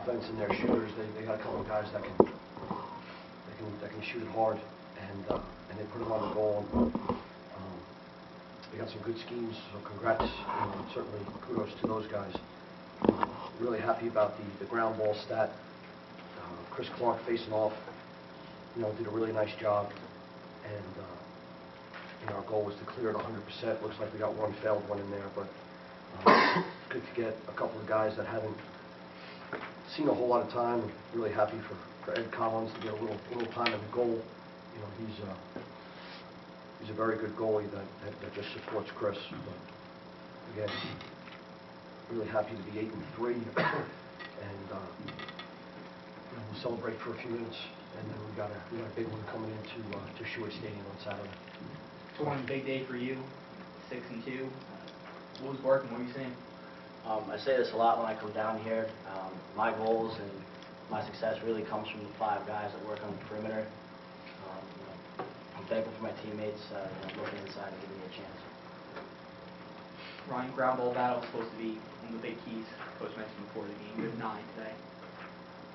offense and their shooters. They got a couple of guys that can shoot it hard, and they put it on the goal. They got some good schemes, so congrats. Certainly kudos to those guys. Really happy about the ground ball stat. Chris Clark facing off, did a really nice job, and our goal was to clear it 100%. Looks like we got one failed one in there, but good to get a couple of guys that haven't seen a whole lot of time. Really happy for Ed Collins to get a little time in the goal. He's a very good goalie that just supports Chris. But again, really happy to be 8-3, and we'll celebrate for a few minutes, and then we got a big one coming into Schuett Stadium on Saturday. It's one big day for you, 6-2. What was working? What were you saying? I say this a lot when I come down here. My goals and my success really comes from the 5 guys that work on the perimeter. I'm thankful for my teammates looking inside and giving me a chance. Ryan, ground ball battle was supposed to be one of the big keys. Coach mentioned before the game. You had 9 today.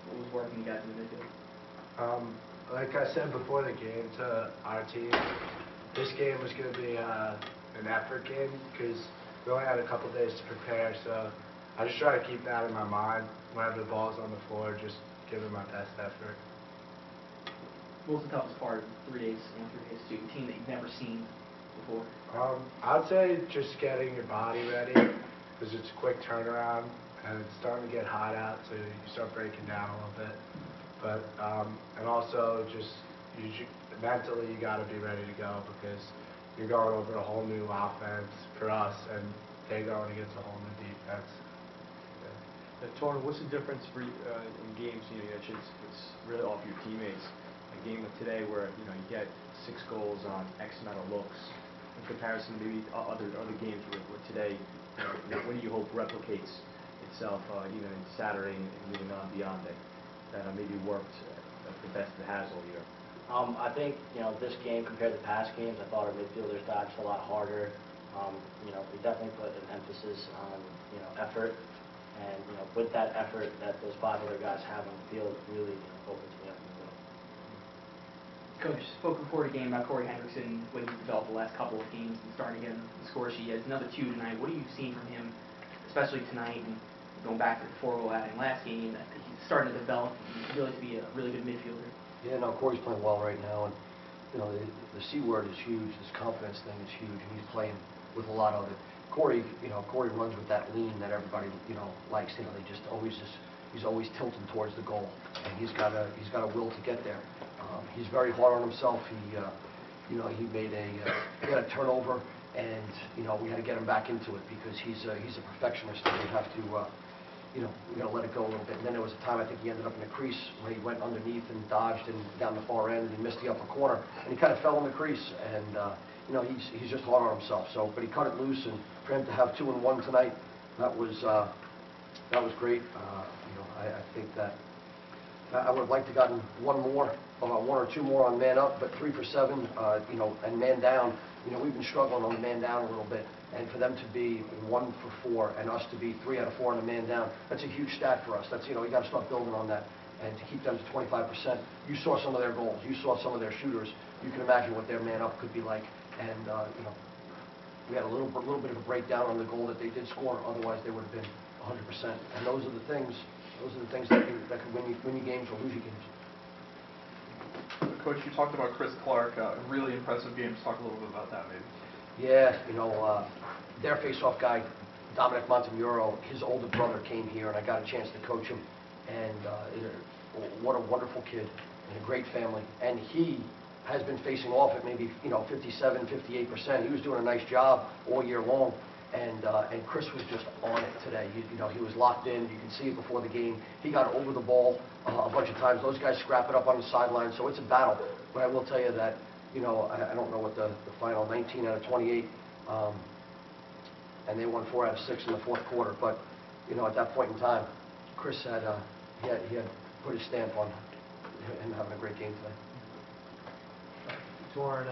What was working, you guys, in the midfield? Like I said before the game to our team, this game was going to be an effort game because we only had a couple days to prepare. So I just try to keep that in my mind whenever the ball's on the floor, just giving my best effort. What was the toughest part of 3 days, 3 days to a team that you've never seen before? I'd say just getting your body ready because it's a quick turnaround and it's starting to get hot out, so you start breaking down a little bit. But and also just mentally you got to be ready to go because you're going over a whole new offense for us, and they're going against a whole new defense. Torrin, what's the difference for you, in games? It's really off your teammates. A game of today where you get 6 goals on X amount of looks in comparison to maybe other games where today, what do you hope replicates itself even in Saturday and moving on beyond it that maybe worked the best it has all year? I think this game compared to past games, I thought our midfielders got a lot harder. We definitely put an emphasis on effort, and with that effort that those 5 other guys have on the field, really opens me up in the middle. Coach spoke before the game about Corey Hendrickson, what he's developed the last couple of games and starting to get the score sheet. He has another 2 tonight. What are you seeing from him, especially tonight, and going back to the 4-goal adding last game? He's starting to develop and really to be a really good midfielder. Yeah, no, Corey's playing well right now, and the C word is huge. This confidence thing is huge, and he's playing with a lot of it. Corey runs with that lean that everybody likes. They just he's always tilting towards the goal, and he's got a will to get there. He's very hard on himself. He had a turnover, and we had to get him back into it because he's a perfectionist, and we have to we got to let it go a little bit. And then there was a time I think he ended up in the crease where he went underneath and dodged and down the far end, and he missed the upper corner, and he kind of fell in the crease. And he's just hard on himself. So, but he cut it loose, and for him to have 2 and 1 tonight, that was great. I think that I would have liked to have gotten 1 or 2 more on man up, but 3 for 7, and man down. We've been struggling on the man down a little bit, and for them to be 1 for 4 and us to be 3 out of 4 on the man down, that's a huge stat for us. That's you got to start building on that, and to keep them to 25%. You saw some of their goals. You saw some of their shooters. You can imagine what their man up could be like, and we had a little bit of a breakdown on the goal that they did score. Otherwise, they would have been 100%. And those are the things that can win you games or lose you games. Coach, you talked about Chris Clark, a really impressive game. Talk a little bit about that, maybe. Yeah, their face-off guy, Dominic Montemuro, his older brother came here, and I got a chance to coach him. And what a wonderful kid and a great family. And he has been facing off at maybe 57, 58%. He was doing a nice job all year long. And Chris was just on it today. He was locked in. You can see it before the game. He got over the ball a bunch of times. Those guys scrap it up on the sideline, so it's a battle. But I will tell you that, I don't know what the final 19 out of 28, and they won 4 out of 6 in the 4th quarter. But at that point in time, Chris had he had put his stamp on him having a great game today. Torrin,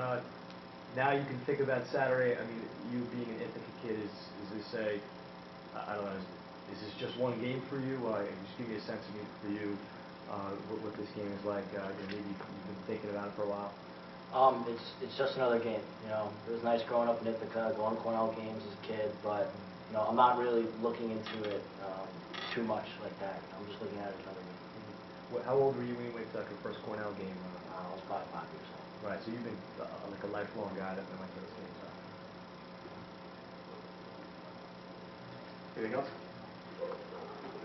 now you can think about Saturday. I mean, you being an Ithaca kid is to say, I don't know, Is this just one game for you? Just give me a sense of for you what this game is like. Maybe you've been thinking about it for a while. It's just another game. It was nice growing up in Ithaca, going to Cornell games as a kid, but I'm not really looking into it too much like that. I'm just looking at it as another game. How old were you when you went to your first Cornell game? I was probably 5 years old. Right, so you've been like a lifelong guy that went to those games. Anything else?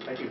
Thank you.